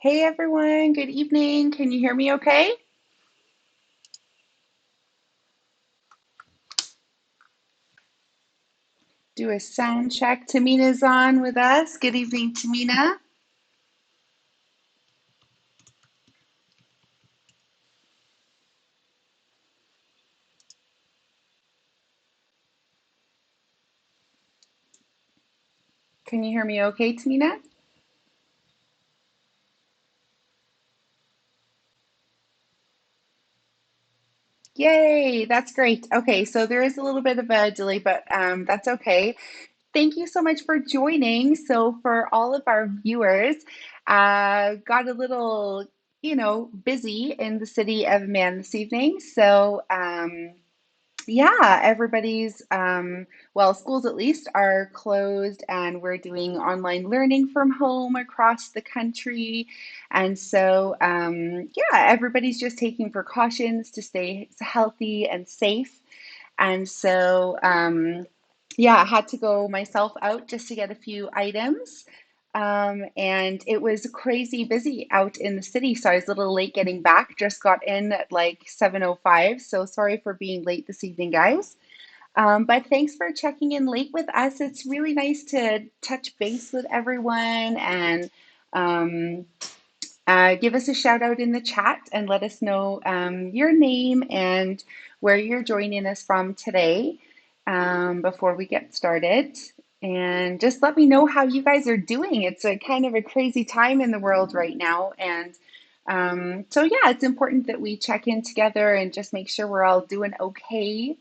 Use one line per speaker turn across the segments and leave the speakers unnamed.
Hey everyone, good evening. Can you hear me okay? Do a sound check. Tamina's on with us. Good evening, Tamina. Can you hear me okay, Tamina? Yay, that's great. Okay, so there is a little bit of a delay, but that's okay. Thank you so much for joining. So, for all of our viewers, got a little, busy in the city of Man this evening. Yeah, everybody's, well, schools at least are closed, and we're doing online learning from home across the country. Yeah, everybody's just taking precautions to stay healthy and safe. Yeah, I had to go myself out just to get a few items. And it was crazy busy out in the city. So I was a little late getting back. Just got in at like 7:05. So sorry for being late this evening, guys. But thanks for checking in late with us. It's really nice to touch base with everyone and um, give us a shout out in the chat and let us know your name and where you're joining us from today before we get started. And just let me know how you guys are doing. It's a kind of a crazy time in the world right now. Yeah, it's important that we check in together and just make sure we're all doing okay.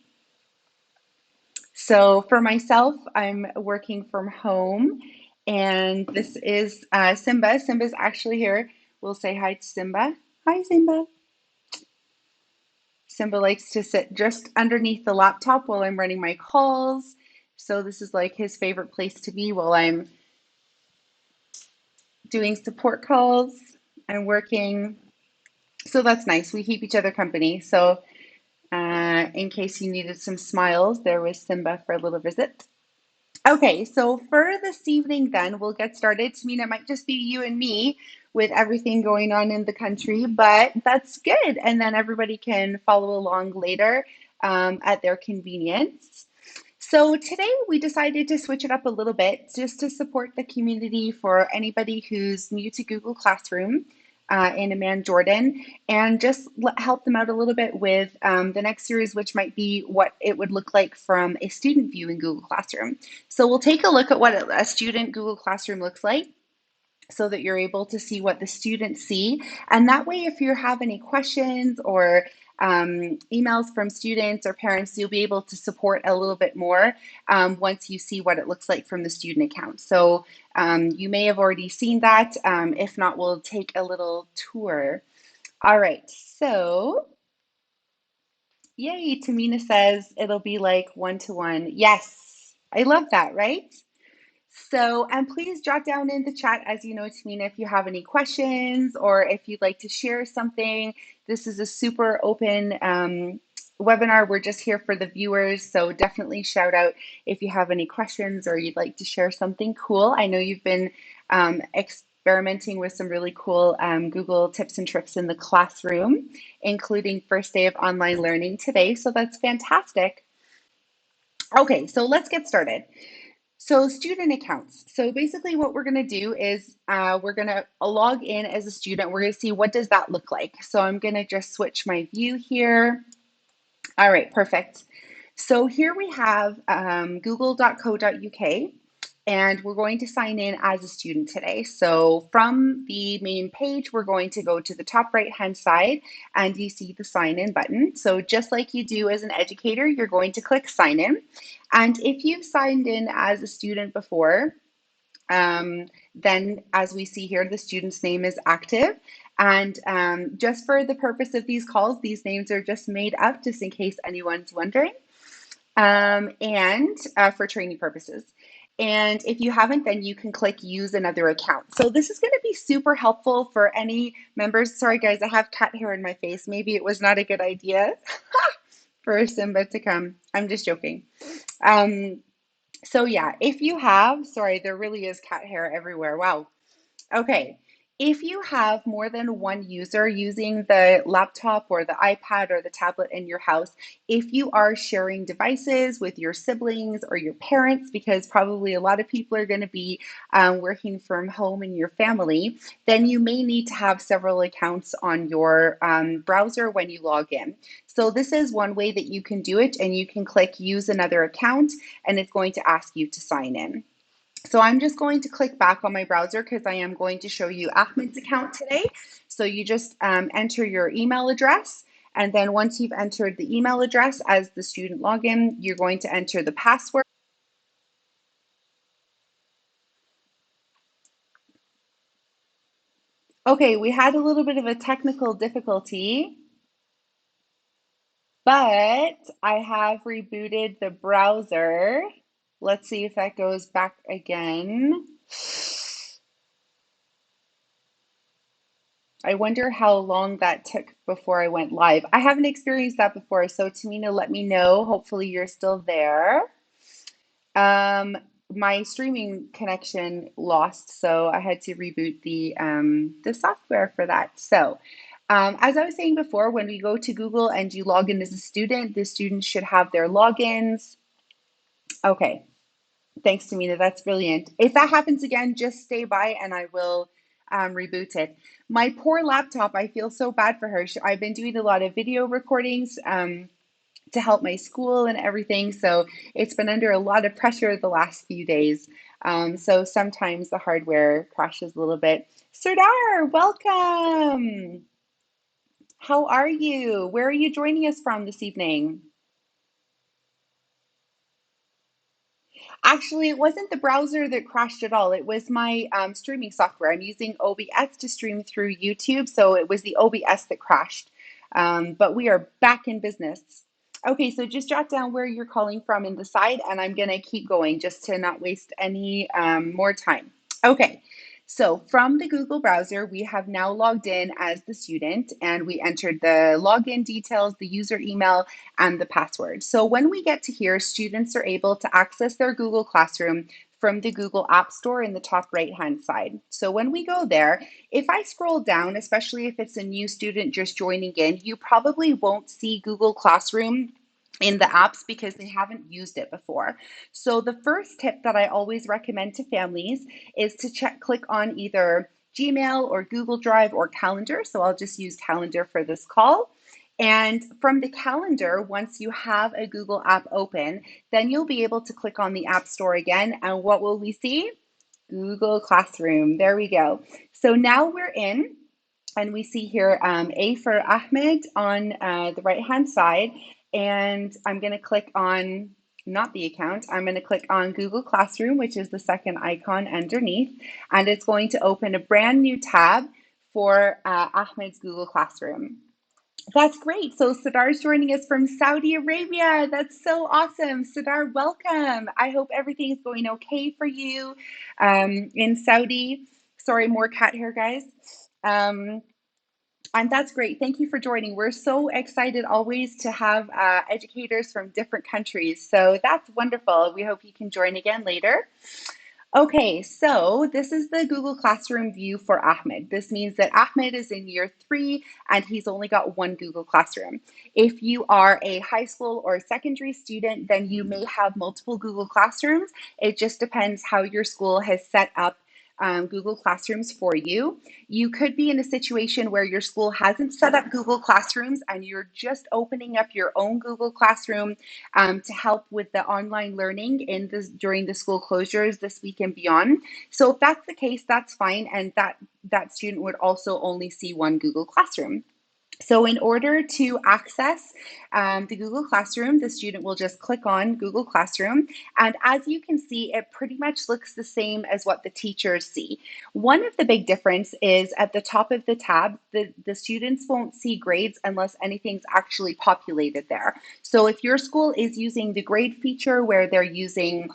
So for myself, I'm working from home, and this is Simba. Simba's actually here. We'll say hi to Simba. Hi, Simba. Simba likes to sit just underneath the laptop while I'm running my calls. So this is like his favorite place to be while I'm doing support calls and working. So that's nice. We keep each other company. In case you needed some smiles, there was Simba for a little visit. Okay, so for this evening, then we'll get started. Tamina, it might just be you and me with everything going on in the country, but that's good. And then everybody can follow along later at their convenience. So today we decided to switch it up a little bit just to support the community for anybody who's new to Google Classroom in Amman, Jordan, and just help them out a little bit with the next series, which might be what it would look like from a student view in Google Classroom. So we'll take a look at what a student Google Classroom looks like so that you're able to see what the students see. And that way, if you have any questions or emails from students or parents, you'll be able to support a little bit more once you see what it looks like from the student account. So you may have already seen that. If not, we'll take a little tour. All right, so yay, Tamina says it'll be like one-to-one. Yes, I love that, right? So, and please jot down in the chat, as you know, Tamina, if you have any questions or if you'd like to share something. This is a super open webinar. We're just here for the viewers. So definitely shout out if you have any questions or you'd like to share something cool. I know you've been experimenting with some really cool Google tips and tricks in the classroom, including first day of online learning today. So that's fantastic. Okay, so let's get started. So student accounts. So basically what we're going to do is we're going to log in as a student. We're going to see what does that look like. So I'm going to just switch my view here. All right, perfect. So here we have google.co.uk, and we're going to sign in as a student today. So from the main page, we're going to go to the top right-hand side and you see the sign in button. So just like you do as an educator, you're going to click sign in. And if you've signed in as a student before, then as we see here, the student's name is active. And just for the purpose of these calls, these names are just made up just in case anyone's wondering and for training purposes. And if you haven't, then you can click use another account. So this is going to be super helpful for any members. Sorry, guys, I have cat hair in my face. Maybe it was not a good idea for Simba to come. I'm just joking. Um, so yeah, if you have, sorry, there really is cat hair everywhere. Wow. Okay. If you have more than one user using the laptop or the iPad or the tablet in your house, if you are sharing devices with your siblings or your parents, because probably a lot of people are going to be working from home in your family, then you may need to have several accounts on your browser when you log in. So this is one way that you can do it, and you can click use another account and it's going to ask you to sign in. So I'm just going to click back on my browser because I am going to show you Ahmed's account today. So you just enter your email address. And then once you've entered the email address as the student login, you're going to enter the password. Okay, we had a little bit of a technical difficulty, but I have rebooted the browser. Let's see if that goes back again. I wonder how long that took before I went live. I haven't experienced that before, so Tamina, let me know. Hopefully you're still there. Um, my streaming connection lost, so I had to reboot the software for that. So, as I was saying before, when we go to Google and you log in as a student, the students should have their logins. Okay, thanks, Tamina. That's brilliant. If that happens again, just stay by and I will reboot it. My poor laptop, I feel so bad for her. I've been doing a lot of video recordings to help my school and everything. So it's been under a lot of pressure the last few days. So sometimes the hardware crashes a little bit. Sardar, welcome. How are you? Where are you joining us from this evening? Actually, it wasn't the browser that crashed at all. It was my streaming software. I'm using OBS to stream through YouTube, so it was the OBS that crashed. But we are back in business. Okay, so just jot down where you're calling from in the side, and I'm going to keep going just to not waste any more time. Okay, so from the Google browser, we have now logged in as the student, and we entered the login details, the user email, and the password. So when we get to here, students are able to access their Google Classroom from the Google App Store in the top right-hand side. So when we go there, if I scroll down, especially if it's a new student just joining in, you probably won't see Google Classroom in the apps because they haven't used it before. So the first tip that I always recommend to families is to click on either Gmail or Google Drive or Calendar. So I'll just use Calendar for this call. And from the calendar, once you have a Google app open, then you'll be able to click on the App Store again. And what will we see? Google Classroom. There we go. So now we're in, and we see here A for Ahmed on the right-hand side. And I'm going to click on, not the account, I'm going to click on Google Classroom, which is the second icon underneath. And it's going to open a brand new tab for Ahmed's Google Classroom. That's great. So Sidar's joining us from Saudi Arabia. That's so awesome. Sidar, welcome. I hope everything is going okay for you in Saudi. Sorry, more cat hair, guys. Um, and that's great. Thank you for joining. We're so excited always to have educators from different countries. So that's wonderful. We hope you can join again later. Okay, so this is the Google Classroom view for Ahmed. This means that Ahmed is in year 3 and he's only got one Google Classroom. If you are a high school or secondary student, then you may have multiple Google Classrooms. It just depends how your school has set up Google Classrooms for you. You could be in a situation where your school hasn't set up Google Classrooms and you're just opening up your own Google Classroom to help with the online learning during the school closures this week and beyond. So if that's the case, that's fine, and that student would also only see one Google Classroom. So in order to access the Google Classroom, the student will just click on Google Classroom. And as you can see, it pretty much looks the same as what the teachers see. One of the big difference is at the top of the tab, the students won't see grades unless anything's actually populated there. So if your school is using the grade feature where they're using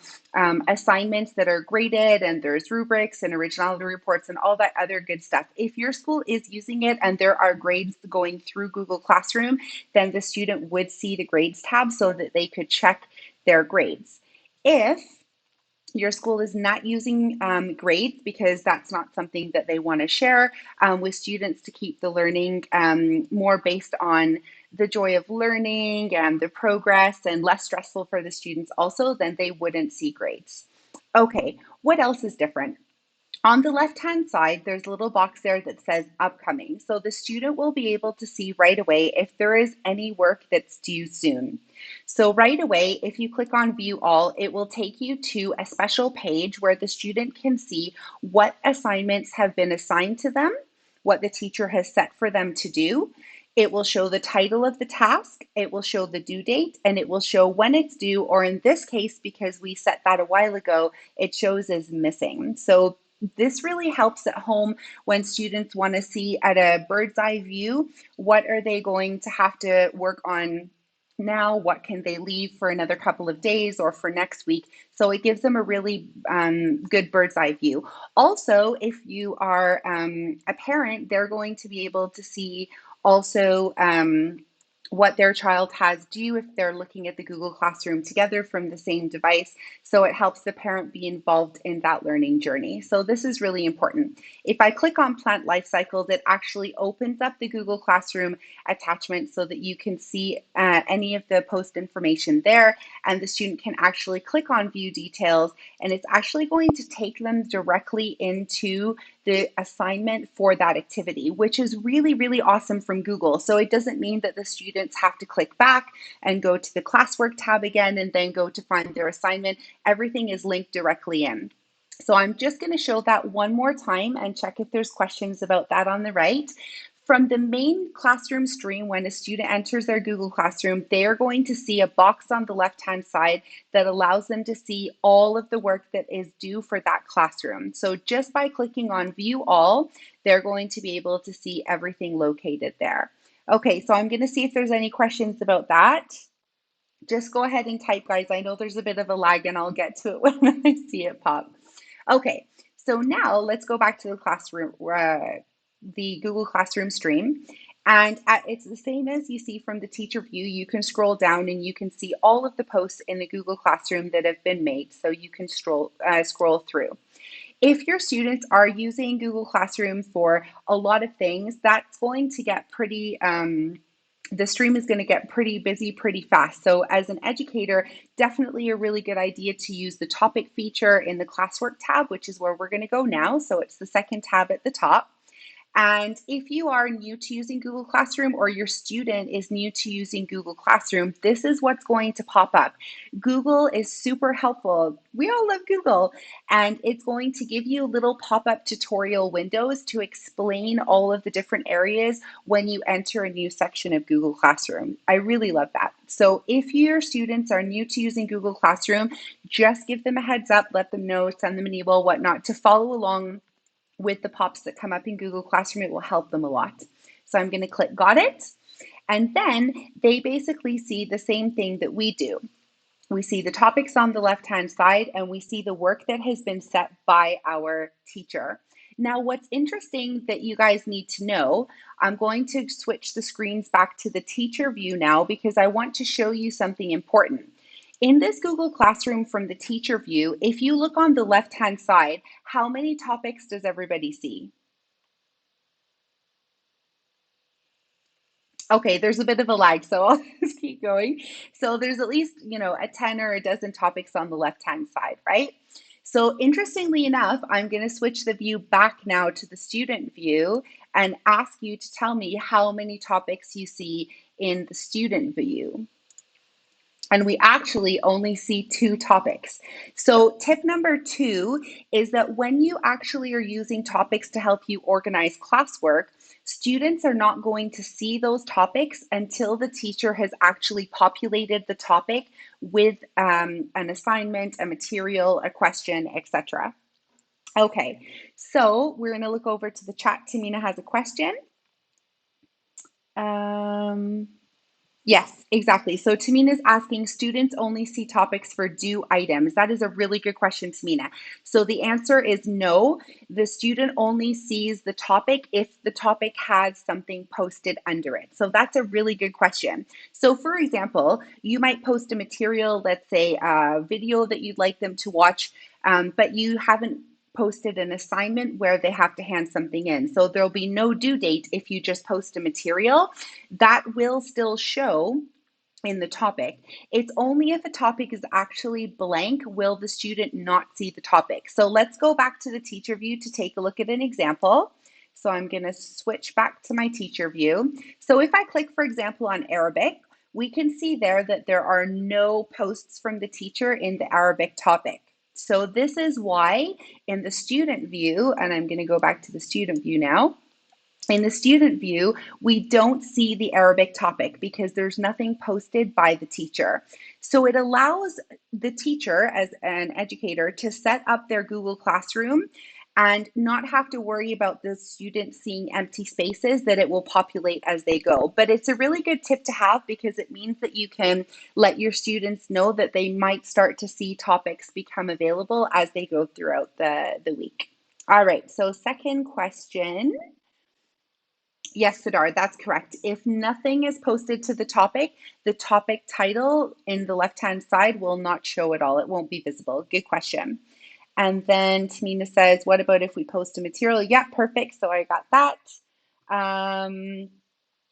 assignments that are graded and there's rubrics and originality reports and all that other good stuff. If your school is using it and there are grades going through Google Classroom, then the student would see the grades tab so that they could check their grades. If your school is not using grades because that's not something that they want to share with students to keep the learning more based on the joy of learning and the progress and less stressful for the students also, then they wouldn't see grades. Okay, what else is different? On the left-hand side, there's a little box there that says upcoming. So the student will be able to see right away if there is any work that's due soon. So right away, if you click on view all, it will take you to a special page where the student can see what assignments have been assigned to them, what the teacher has set for them to do. It will show the title of the task, it will show the due date, and it will show when it's due, or in this case, because we set that a while ago, it shows as missing. So this really helps at home when students want to see at a bird's eye view, what are they going to have to work on now, what can they leave for another couple of days or for next week. So it gives them a really good bird's eye view. Also, if you are a parent, they're going to be able to see also what their child has due if they're looking at the Google Classroom together from the same device. So it helps the parent be involved in that learning journey. So this is really important. If I click on Plant Life Cycles, it actually opens up the Google Classroom attachment so that you can see any of the post information there, and the student can actually click on View Details, and it's actually going to take them directly into the assignment for that activity, which is really, really awesome from Google. So it doesn't mean that the students have to click back and go to the classwork tab again and then go to find their assignment. Everything is linked directly in. So I'm just going to show that one more time and check if there's questions about that on the right. From the main classroom stream, when a student enters their Google Classroom, they are going to see a box on the left-hand side that allows them to see all of the work that is due for that classroom. So just by clicking on View All, they're going to be able to see everything located there. Okay, so I'm going to see if there's any questions about that. Just go ahead and type, guys. I know there's a bit of a lag and I'll get to it when I see it pop. Okay, so now let's go back to the classroom, the Google Classroom stream. And it's the same as you see from the teacher view. You can scroll down and you can see all of the posts in the Google Classroom that have been made. So you can scroll through. If your students are using Google Classroom for a lot of things, that's going to get pretty the stream is going to get pretty busy pretty fast. So as an educator, definitely a really good idea to use the topic feature in the classwork tab, which is where we're going to go now. So it's the second tab at the top. And if you are new to using Google Classroom or your student is new to using Google Classroom, this is what's going to pop up. Google is super helpful. We all love Google, and it's going to give you little pop-up tutorial windows to explain all of the different areas when you enter a new section of Google Classroom. I really love that. So if your students are new to using Google Classroom, just give them a heads up, let them know, send them an email, whatnot, to follow along with the pops that come up in Google Classroom. It will help them a lot. So I'm going to click Got It. And then they basically see the same thing that we do. We see the topics on the left-hand side and we see the work that has been set by our teacher. Now, what's interesting that you guys need to know, I'm going to switch the screens back to the teacher view now because I want to show you something important. In this Google Classroom from the teacher view, if you look on the left-hand side, how many topics does everybody see? Okay, there's a bit of a lag, so I'll just keep going. So there's at least, a 10 or a dozen topics on the left-hand side, right? So interestingly enough, I'm going to switch the view back now to the student view and ask you to tell me how many topics you see in the student view. And we actually only see 2 topics. So tip number 2 is that when you actually are using topics to help you organize classwork, students are not going to see those topics until the teacher has actually populated the topic with an assignment, a material, a question, etc. Okay, so we're going to look over to the chat. Tamina has a question. Yes, exactly. So Tamina's asking, students only see topics for due items. That is a really good question, Tamina. So the answer is no. The student only sees the topic if the topic has something posted under it. So that's a really good question. So for example, you might post a material, let's say a video that you'd like them to watch, but you haven't posted an assignment where they have to hand something in. So there'll be no due date if you just post a material. That will still show in the topic. It's only if a topic is actually blank will the student not see the topic. So let's go back to the teacher view to take a look at an example. So I'm going to switch back to my teacher view. So if I click, for example, on Arabic, we can see there that there are no posts from the teacher in the Arabic topic. So this is why in the student view, and I'm going to go back to the student view now, in the student view, we don't see the Arabic topic because there's nothing posted by the teacher. So it allows the teacher as an educator to set up their Google Classroom and not have to worry about the students seeing empty spaces that it will populate as they go. But it's a really good tip to have because it means that you can let your students know that they might start to see topics become available as they go throughout the week. All right, so second question. Yes, Sidar, that's correct. If nothing is posted to the topic title in the left-hand side will not show at all. It won't be visible. Good question. And then Tamina says, what about if we post a material? Yeah, perfect. So I got that.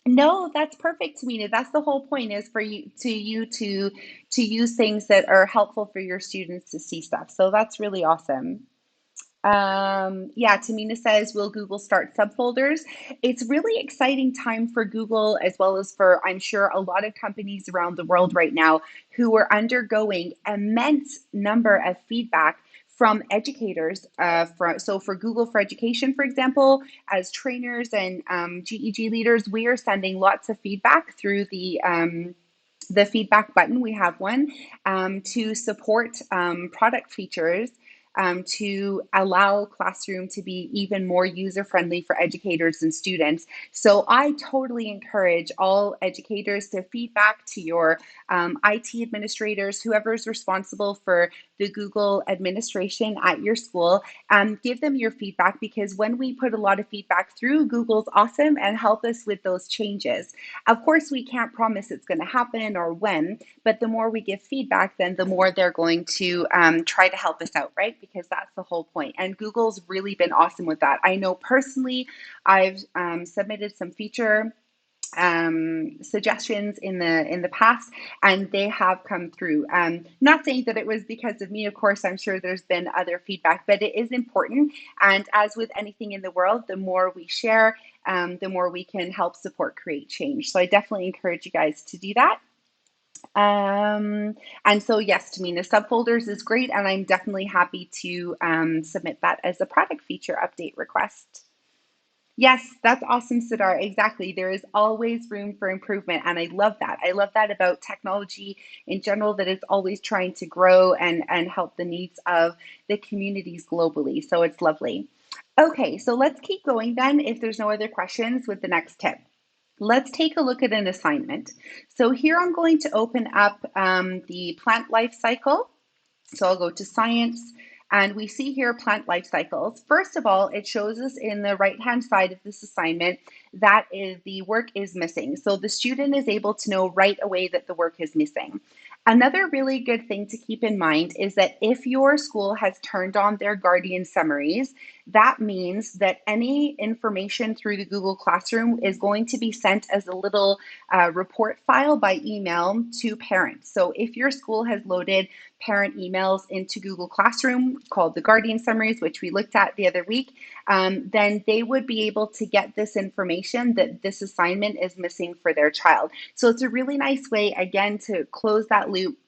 No, that's perfect, Tamina. That's the whole point is for you to use things that are helpful for your students to see stuff. So that's really awesome. Yeah, Tamina says, will Google start subfolders? It's really exciting time for Google as well as for, I'm sure, a lot of companies around the world right now who are undergoing immense number of feedback from educators. So for Google for Education, for example, as trainers and GEG leaders, we are sending lots of feedback through the feedback button. We have one to support product features to allow Classroom to be even more user-friendly for educators and students. So I totally encourage all educators to feedback to your IT administrators, whoever is responsible for the Google administration at your school, give them your feedback because when we put a lot of feedback through, Google's awesome and help us with those changes. Of course, we can't promise it's going to happen or when, but the more we give feedback, then the more they're going to try to help us out, right? Because that's the whole point. And Google's really been awesome with that. I know personally, I've submitted some feature suggestions in the past, and they have come through. Not saying that it was because of me, of course. I'm sure there's been other feedback, but it is important. And as with anything in the world, the more we share, the more we can help support create change. So I definitely encourage you guys to do that. And so yes, Tamina, subfolders is great, and I'm definitely happy to submit that as a product feature update request. Yes, that's awesome, Sidar. Exactly. There is always room for improvement. And I love that. I love that about technology in general, that it's always trying to grow and help the needs of the communities globally. So it's lovely. Okay, so let's keep going then if there's no other questions with the next tip. Let's take a look at an assignment. So here I'm going to open up the plant life cycle. So I'll go to science, and we see here plant life cycles. First of all, it shows us in the right-hand side of this assignment that is the work is missing. So the student is able to know right away that the work is missing. Another really good thing to keep in mind is that if your school has turned on their Guardian summaries, that means that any information through the Google Classroom is going to be sent as a little report file by email to parents. So if your school has loaded parent emails into Google Classroom called the Guardian Summaries, which we looked at the other week, then they would be able to get this information that this assignment is missing for their child. So it's a really nice way, again, to close that loop,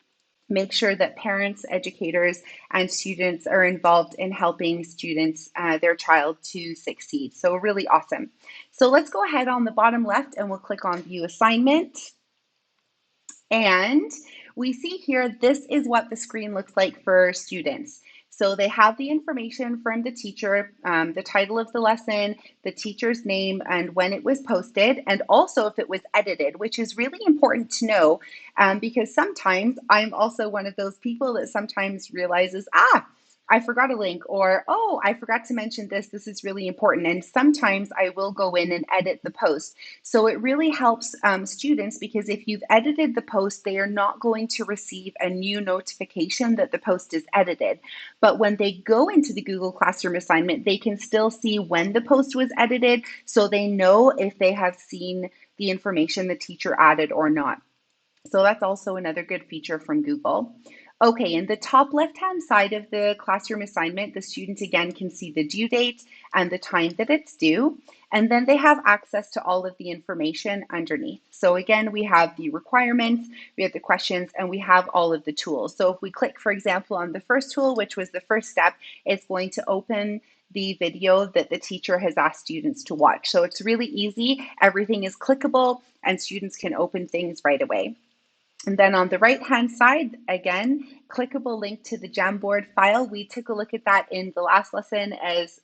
make sure that parents, educators, and students are involved in helping students, their child to succeed. So really awesome. So let's go ahead on the bottom left and we'll click on View Assignment. And we see here, this is what the screen looks like for students. So they have the information from the teacher, the title of the lesson, the teacher's name, and when it was posted, and also if it was edited, which is really important to know because sometimes I'm also one of those people that sometimes realizes, I forgot a link, or, oh, I forgot to mention this. This is really important. And sometimes I will go in and edit the post. So it really helps students because if you've edited the post, they are not going to receive a new notification that the post is edited. But when they go into the Google Classroom assignment, they can still see when the post was edited, so they know if they have seen the information the teacher added or not. So that's also another good feature from Google. Okay, in the top left-hand side of the classroom assignment, the student again can see the due date and the time that it's due, and then they have access to all of the information underneath. So again, we have the requirements, we have the questions, and we have all of the tools. So if we click, for example, on the first tool, which was the first step, it's going to open the video that the teacher has asked students to watch. So it's really easy, everything is clickable, and students can open things right away. And then on the right-hand side, again, clickable link to the Jamboard file. We took a look at that in the last lesson as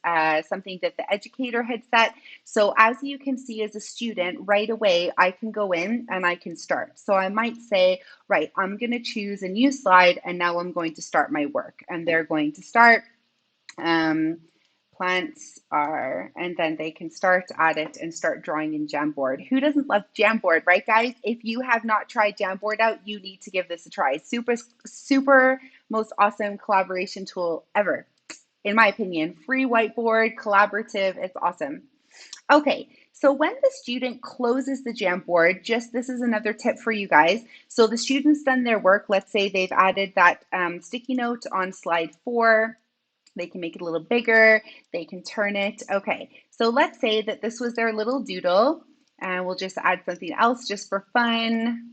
something that the educator had set. So as you can see as a student, right away, I can go in and I can start. So I might say, right, I'm going to choose a new slide and now I'm going to start my work. And they're going to start. Plants are, and then they can start at it and start drawing in Jamboard. Who doesn't love Jamboard, right, guys? If you have not tried Jamboard out, you need to give this a try. Super, most awesome collaboration tool ever, in my opinion. Free whiteboard, collaborative, it's awesome. Okay, so when the student closes the Jamboard, this is another tip for you guys. So the student's done their work. Let's say they've added that sticky note on slide 4. They can make it a little bigger, they can turn it. Okay, so let's say that this was their little doodle, and we'll just add something else just for fun.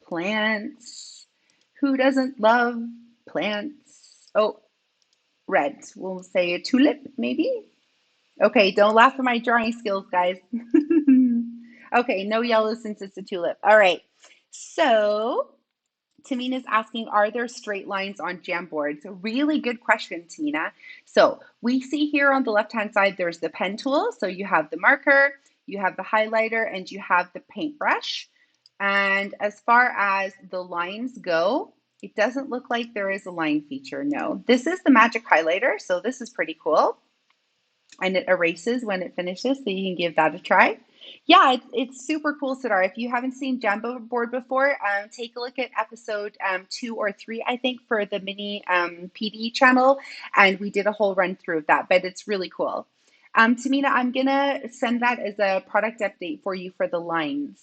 Plants. Who doesn't love plants? Oh, red. We'll say a tulip, maybe? Okay, don't laugh at my drawing skills, guys. Okay, no yellow since it's a tulip. All right, so Tamina's asking, are there straight lines on Jamboard? It's a really good question, Tamina. So we see here on the left-hand side, there's the pen tool. So you have the marker, you have the highlighter, and you have the paintbrush. And as far as the lines go, it doesn't look like there is a line feature, no. This is the magic highlighter, so this is pretty cool. And it erases when it finishes, so you can give that a try. Yeah, it's super cool, Sidar. If you haven't seen Jamboard before, take a look at episode 2 or 3, I think, for the mini PD channel, and we did a whole run through of that, but it's really cool. Tamina, I'm gonna send that as a product update for you for the lines.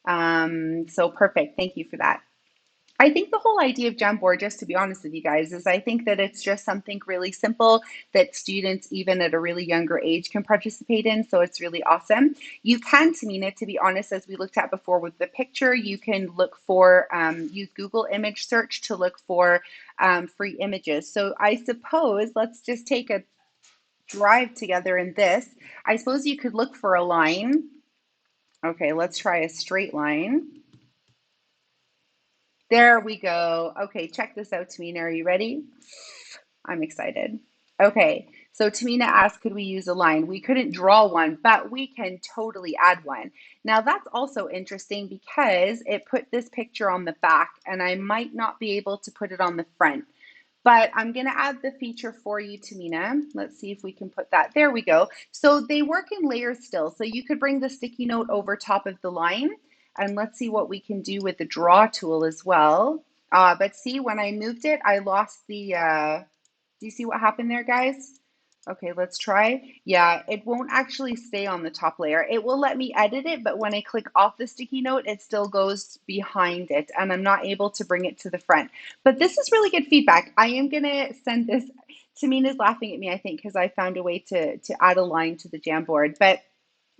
So perfect, thank you for that. I think the whole idea of Jamboard, just to be honest with you guys, is I think that it's just something really simple that students, even at a really younger age, can participate in. So it's really awesome. You can, Tamina, to be honest, as we looked at before with the picture, you can look for, use Google image search to look for free images. So I suppose, let's just take a drive together in this. I suppose you could look for a line. Okay, let's try a straight line. There we go. Okay, check this out, Tamina. Are you ready? I'm excited. Okay, so Tamina asked, could we use a line? We couldn't draw one, but we can totally add one. Now that's also interesting because it put this picture on the back and I might not be able to put it on the front. But I'm going to add the feature for you, Tamina. Let's see if we can put that. There we go. So they work in layers still. So you could bring the sticky note over top of the line. And let's see what we can do with the draw tool as well. But see, when I moved it, I lost the, do you see what happened there, guys? Okay, let's try. Yeah, it won't actually stay on the top layer. It will let me edit it, but when I click off the sticky note, it still goes behind it and I'm not able to bring it to the front. But this is really good feedback. I am gonna send this, Tamina's laughing at me, I think, because I found a way to add a line to the Jamboard. But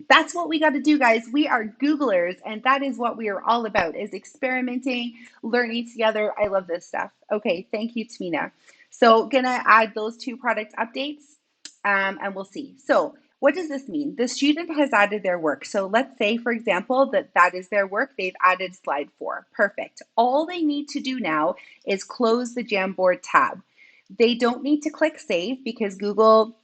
that's what we got to do, guys. We are Googlers, and that is what we are all about, is experimenting, learning together. I love this stuff. Okay, thank you, Tamina. So gonna add those 2 product updates, and we'll see. So what does this mean? The student has added their work. So let's say, for example, that is their work. They've added slide 4. Perfect. All they need to do now is close the Jamboard tab. They don't need to click save because Google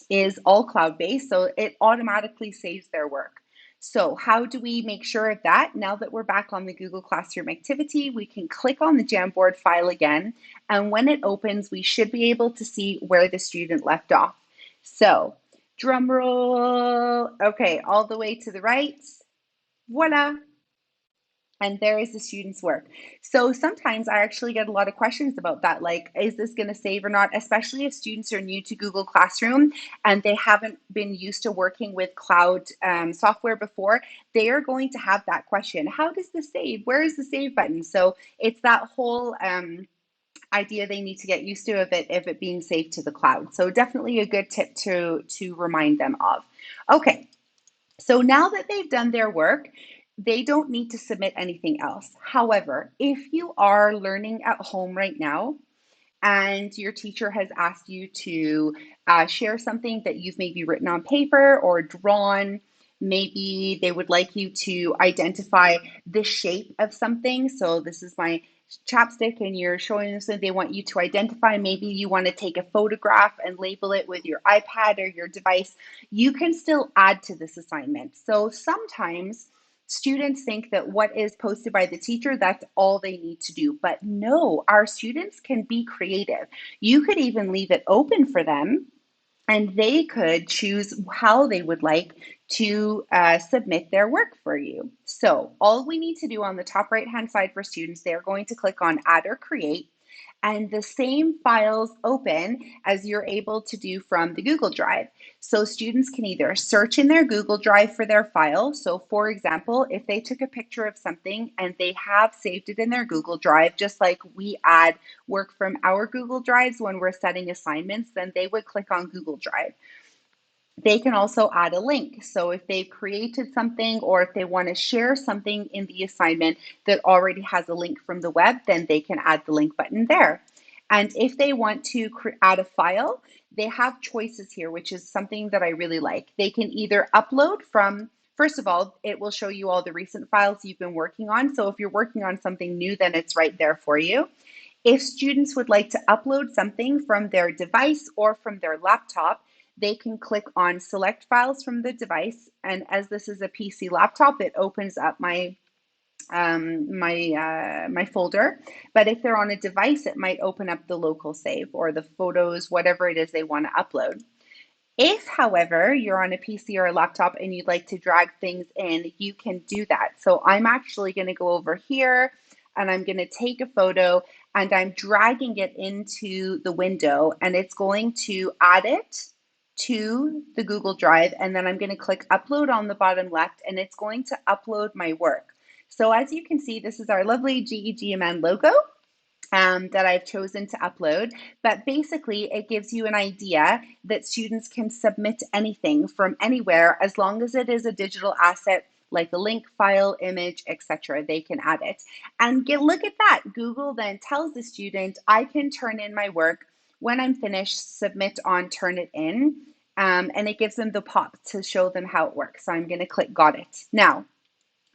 is all cloud-based, so it automatically saves their work. So how do we make sure of that? Now that we're back on the Google Classroom activity, we can click on the Jamboard file again, and when it opens, we should be able to see where the student left off. So, drum roll. Okay, all the way to the right. Voila, and there is the student's work. So sometimes I actually get a lot of questions about that, like, is this going to save or not, especially if students are new to Google Classroom and they haven't been used to working with cloud software before. They are going to have that question. How does this save? Where is the save button? So it's that whole idea they need to get used to of it being saved to the cloud. So definitely a good tip to remind them of. Okay, so now that they've done their work, they don't need to submit anything else. However, if you are learning at home right now and your teacher has asked you to share something that you've maybe written on paper or drawn, maybe they would like you to identify the shape of something. So this is my chapstick and you're showing them something they want you to identify. Maybe you want to take a photograph and label it with your iPad or your device. You can still add to this assignment. So sometimes students think that what is posted by the teacher, that's all they need to do. But no, our students can be creative. You could even leave it open for them and they could choose how they would like to submit their work for you. So all we need to do on the top right hand side for students, they're going to click on add or create, and the same files open as you're able to do from the Google Drive. So students can either search in their Google Drive for their file. So for example, if they took a picture of something and they have saved it in their Google Drive, just like we add work from our Google Drives when we're setting assignments, then they would click on Google Drive. They can also add a link. So if they've created something or if they want to share something in the assignment that already has a link from the web, then they can add the link button there. And if they want to add a file, they have choices here, which is something that I really like. They can either upload from, first of all, it will show you all the recent files you've been working on. So if you're working on something new, then it's right there for you. If students would like to upload something from their device or from their laptop, they can click on select files from the device. And as this is a PC laptop, it opens up my my folder. But if they're on a device, it might open up the local save or the photos, whatever it is they want to upload. If, however, you're on a PC or a laptop and you'd like to drag things in, you can do that. So I'm actually going to go over here and I'm going to take a photo and I'm dragging it into the window and it's going to add it to the Google Drive. And then I'm going to click upload on the bottom left and it's going to upload my work. So as you can see, this is our lovely GEGMN logo that I've chosen to upload. But basically, it gives you an idea that students can submit anything from anywhere as long as it is a digital asset like a link, file, image, etc. They can add it. And look at that. Google then tells the student, I can turn in my work. When I'm finished, submit on turn it in. And it gives them the pop to show them how it works. So I'm going to click got it. Now,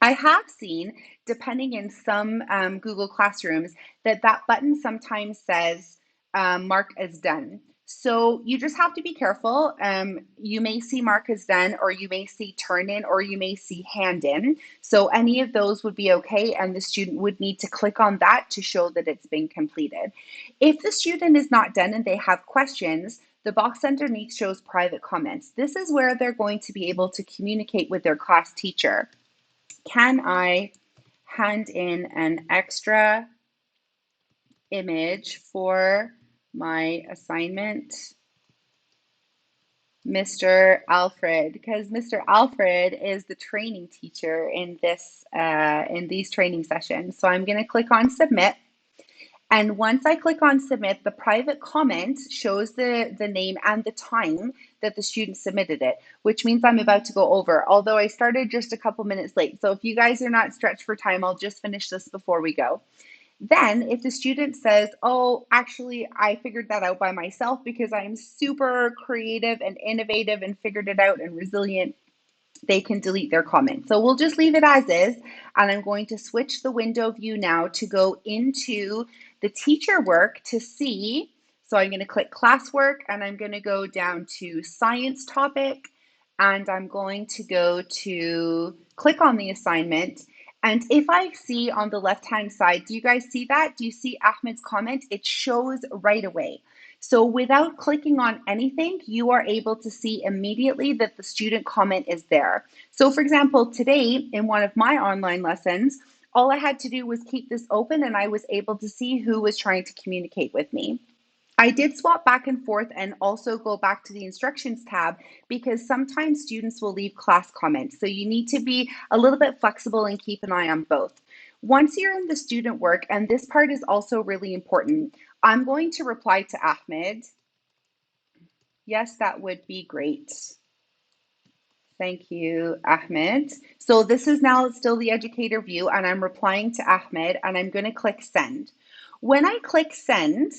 I have seen, depending in some Google Classrooms, that button sometimes says mark as done. So you just have to be careful. You may see mark as done, or you may see turn in, or you may see hand in. So any of those would be okay, and the student would need to click on that to show that it's been completed. If the student is not done and they have questions, the box underneath shows private comments. This is where they're going to be able to communicate with their class teacher. Can I hand in an extra image for my assignment, Mr. Alfred? Because Mr. Alfred is the training teacher in these training sessions. So I'm going to click on submit. And once I click on submit, the private comment shows the name and the time that the student submitted it, which means I'm about to go over, although I started just a couple minutes late. So if you guys are not stretched for time, I'll just finish this before we go. Then if the student says, oh, actually, I figured that out by myself because I'm super creative and innovative and figured it out and resilient, they can delete their comment. So we'll just leave it as is. And I'm going to switch the window view now to go into the teacher work to see So I'm going to click classwork and I'm going to go down to science topic and I'm going to go to click on the assignment. And if I see on the left-hand side, do you guys see that? Do you see Ahmed's comment? It shows right away. So without clicking on anything, you are able to see immediately that the student comment is there. So for example, today in one of my online lessons, all I had to do was keep this open and I was able to see who was trying to communicate with me. I did swap back and forth and also go back to the instructions tab because sometimes students will leave class comments. So you need to be a little bit flexible and keep an eye on both. Once you're in the student work, and this part is also really important, I'm going to reply to Ahmed. Yes, that would be great. Thank you, Ahmed. So this is now still the educator view and I'm replying to Ahmed and I'm going to click send. When I click send,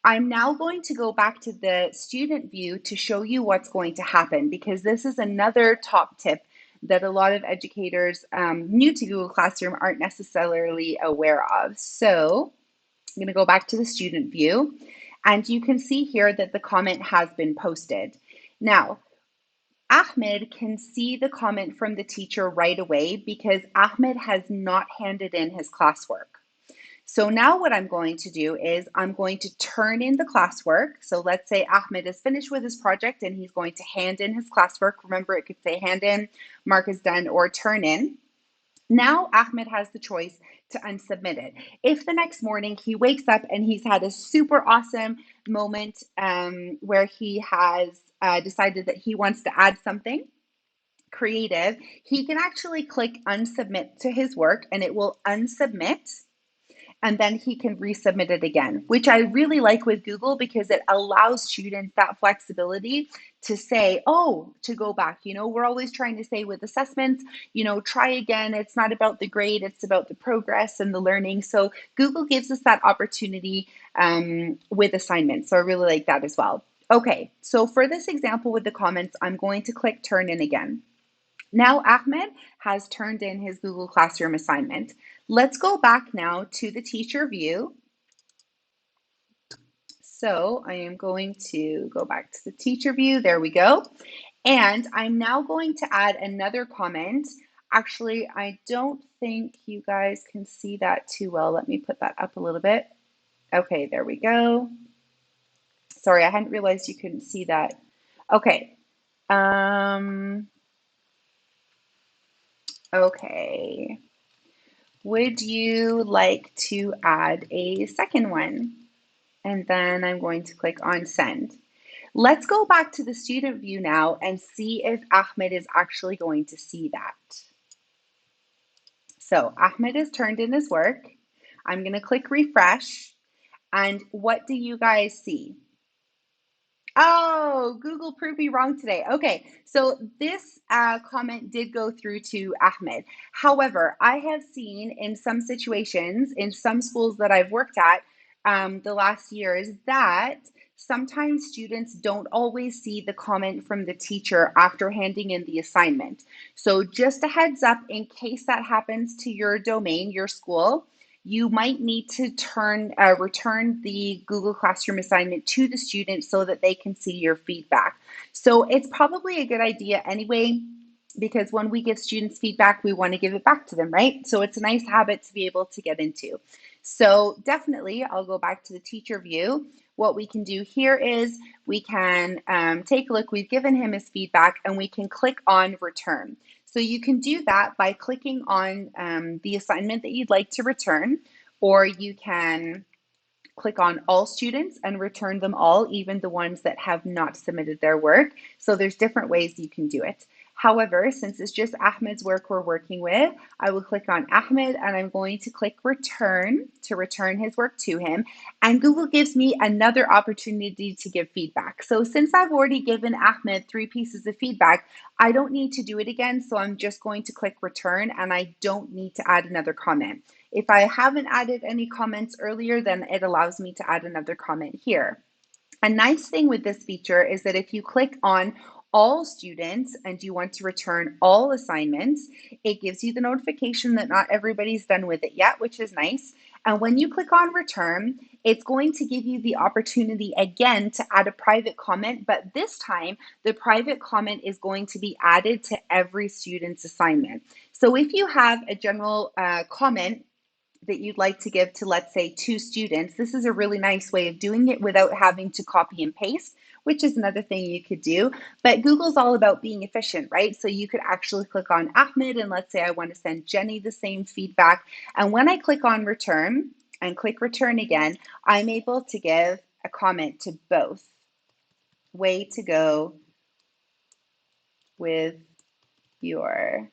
I'm now going to go back to the student view to show you what's going to happen because this is another top tip that a lot of educators new to Google Classroom aren't necessarily aware of. So I'm going to go back to the student view and you can see here that the comment has been posted. Now, Ahmed can see the comment from the teacher right away because Ahmed has not handed in his classwork. So now what I'm going to do is I'm going to turn in the classwork. So let's say Ahmed is finished with his project and he's going to hand in his classwork. Remember, it could say hand in, mark is done, or turn in. Now Ahmed has the choice to unsubmit it. If the next morning he wakes up and he's had a super awesome moment where he has decided that he wants to add something creative, he can actually click unsubmit to his work and it will unsubmit and then he can resubmit it again, which I really like with Google because it allows students that flexibility to say, oh, to go back. You know, we're always trying to say with assessments, you know, try again. It's not about the grade, it's about the progress and the learning. So Google gives us that opportunity with assignments. So I really like that as well. Okay, so for this example with the comments, I'm going to click turn in again. Now Ahmed has turned in his Google Classroom assignment. Let's go back now to the teacher view. So I am going to go back to the teacher view. There we go. And I'm now going to add another comment. Actually, I don't think you guys can see that too well. Let me put that up a little bit. Okay, there we go. Sorry, I hadn't realized you couldn't see that. Okay. Okay. Would you like to add a second one? And then I'm going to click on send. Let's go back to the student view now and see if Ahmed is actually going to see that. So Ahmed has turned in his work. I'm going to click refresh. And what do you guys see? Oh, Google proved me wrong today. Okay, so this comment did go through to Ahmed. However, I have seen in some situations, in some schools that I've worked at the last years, that sometimes students don't always see the comment from the teacher after handing in the assignment. So just a heads up, in case that happens to your domain, your school, you might need to return the Google Classroom assignment to the student so that they can see your feedback. So it's probably a good idea anyway, because when we give students feedback, we want to give it back to them, right? So it's a nice habit to be able to get into. So definitely, I'll go back to the teacher view. What we can do here is we can take a look. We've given him his feedback and we can click on return. So you can do that by clicking on the assignment that you'd like to return, or you can click on all students and return them all, even the ones that have not submitted their work. So there's different ways you can do it. However, since it's just Ahmed's work we're working with, I will click on Ahmed and I'm going to click return to return his work to him. And Google gives me another opportunity to give feedback. So since I've already given Ahmed 3 pieces of feedback, I don't need to do it again. So I'm just going to click return and I don't need to add another comment. If I haven't added any comments earlier, then it allows me to add another comment here. A nice thing with this feature is that if you click on all students and you want to return all assignments, it gives you the notification that not everybody's done with it yet, which is nice. And when you click on return, it's going to give you the opportunity again to add a private comment, but this time the private comment is going to be added to every student's assignment. So if you have a general comment that you'd like to give to, let's say, 2 students, this is a really nice way of doing it without having to copy and paste, which is another thing you could do. But Google's all about being efficient, right? So you could actually click on Ahmed and let's say I want to send Jenny the same feedback. And when I click on return and click return again, I'm able to give a comment to both. Way to go with your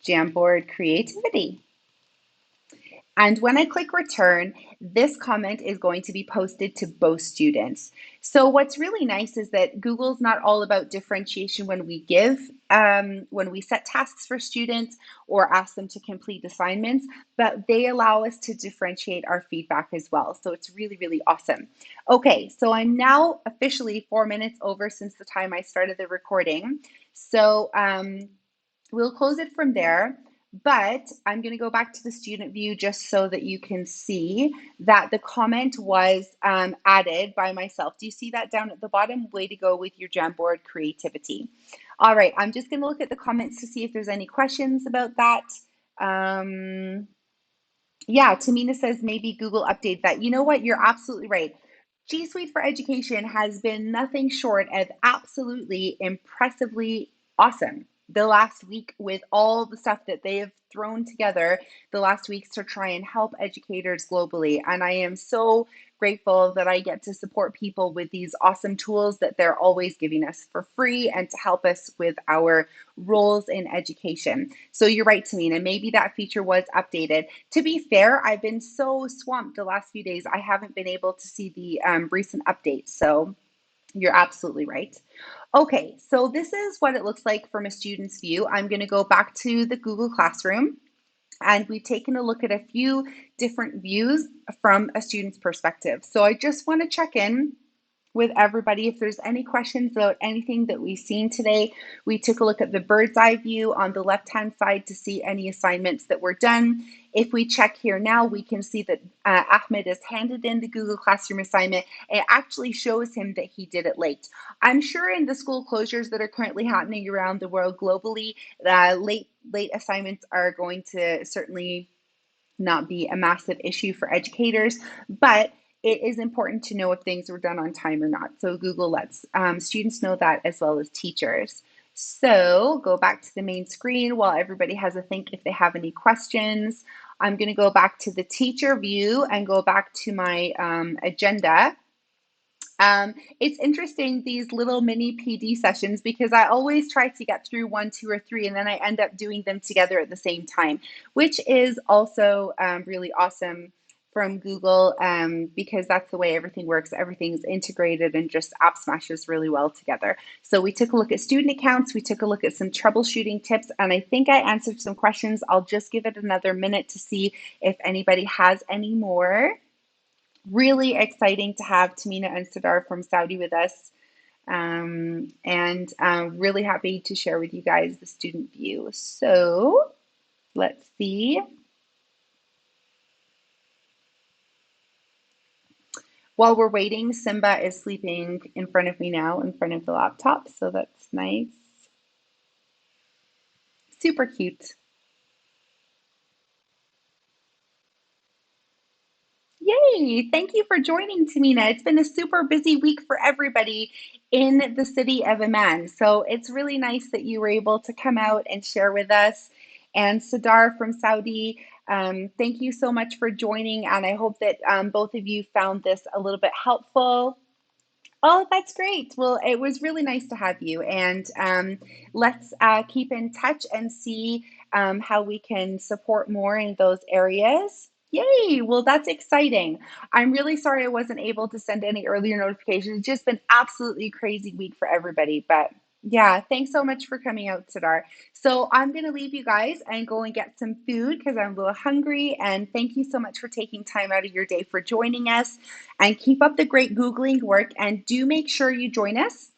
Jamboard creativity. And when I click return, this comment is going to be posted to both students. So what's really nice is that Google's not all about differentiation when we when we set tasks for students or ask them to complete assignments, but they allow us to differentiate our feedback as well. So it's really, really awesome. Okay, so I'm now officially 4 minutes over since the time I started the recording. So we'll close it from there. But I'm going to go back to the student view just so that you can see that the comment was added by myself. Do you see that down at the bottom? Way to go with your Jamboard creativity. All right, I'm just going to look at the comments to see if there's any questions about that. Yeah, Tamina says maybe Google update that. You know what? You're absolutely right. G Suite for Education has been nothing short of absolutely impressively awesome the last week with all the stuff that they have thrown together the last weeks to try and help educators globally. And I am so grateful that I get to support people with these awesome tools that they're always giving us for free and to help us with our roles in education. So you're right, Tamina, maybe that feature was updated. To be fair, I've been so swamped the last few days, I haven't been able to see the recent updates. So you're absolutely right. Okay, so this is what it looks like from a student's view. I'm going to go back to the Google Classroom. And we've taken a look at a few different views from a student's perspective. So I just want to check in with everybody. If there's any questions about anything that we've seen today, we took a look at the bird's eye view on the left-hand side to see any assignments that were done. If we check here now, we can see that Ahmed has handed in the Google Classroom assignment. It actually shows him that he did it late. I'm sure in the school closures that are currently happening around the world globally, late assignments are going to certainly not be a massive issue for educators, but it is important to know if things were done on time or not. So Google lets students know that as well as teachers. So go back to the main screen while everybody has a think if they have any questions. I'm going to go back to the teacher view and go back to my agenda. It's interesting, these little mini PD sessions, because I always try to get through 1, 2, or 3, and then I end up doing them together at the same time, which is also really awesome from Google because that's the way everything works. Everything's integrated and just app smashes really well together. So we took a look at student accounts, we took a look at some troubleshooting tips, and I think I answered some questions. I'll just give it another minute to see if anybody has any more. Really exciting to have Tamina and Sadar from Saudi with us. And I'm really happy to share with you guys the student view. So let's see. While we're waiting, Simba is sleeping in front of me now, in front of the laptop. So that's nice. Super cute. Yay! Thank you for joining, Tamina. It's been a super busy week for everybody in the city of Amman. So it's really nice that you were able to come out and share with us. And Sadar from Saudi, thank you so much for joining. And I hope that both of you found this a little bit helpful. Oh, that's great. Well, it was really nice to have you. And let's keep in touch and see how we can support more in those areas. Yay! Well, that's exciting. I'm really sorry I wasn't able to send any earlier notifications. It's just been absolutely crazy week for everybody, but Yeah, thanks so much for coming out, Sidar. So I'm going to leave you guys and go and get some food because I'm a little hungry. And thank you so much for taking time out of your day for joining us. And keep up the great Googling work. And do make sure you join us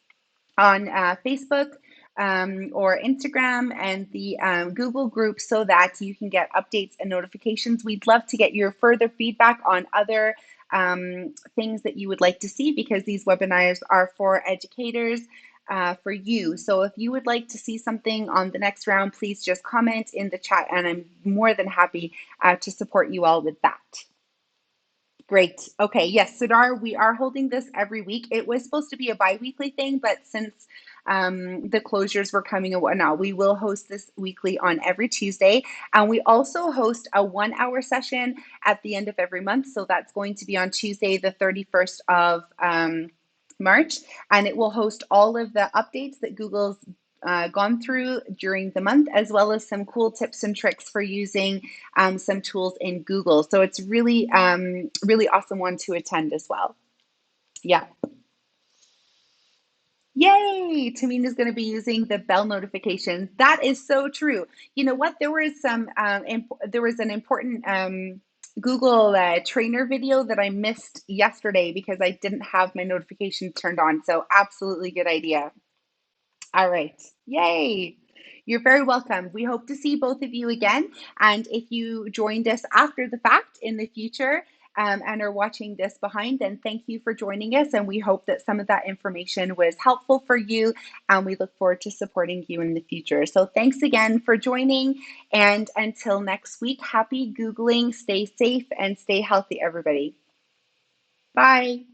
on Facebook or Instagram and the Google group so that you can get updates and notifications. We'd love to get your further feedback on other things that you would like to see because these webinars are for educators. For you. So if you would like to see something on the next round, please just comment in the chat and I'm more than happy to support you all with that. Great. Okay. Yes, Sudar, we are holding this every week. It was supposed to be a bi-weekly thing, but since the closures were coming and whatnot, we will host this weekly on every Tuesday. And we also host a 1 hour session at the end of every month. So that's going to be on Tuesday, the 31st of March. And it will host all of the updates that Google's gone through during the month, as well as some cool tips and tricks for using some tools in Google. So it's really, really awesome one to attend as well. Yeah. Yay! Tamina's going to be using the bell notifications. That is so true. You know what? There was there was an important Google trainer video that I missed yesterday because I didn't have my notifications turned on. So absolutely good idea. All right. Yay. You're very welcome. We hope to see both of you again. And if you joined us after the fact in the future and are watching this behind, then thank you for joining us. And we hope that some of that information was helpful for you. And we look forward to supporting you in the future. So thanks again for joining. And until next week, happy Googling, stay safe and stay healthy, everybody. Bye.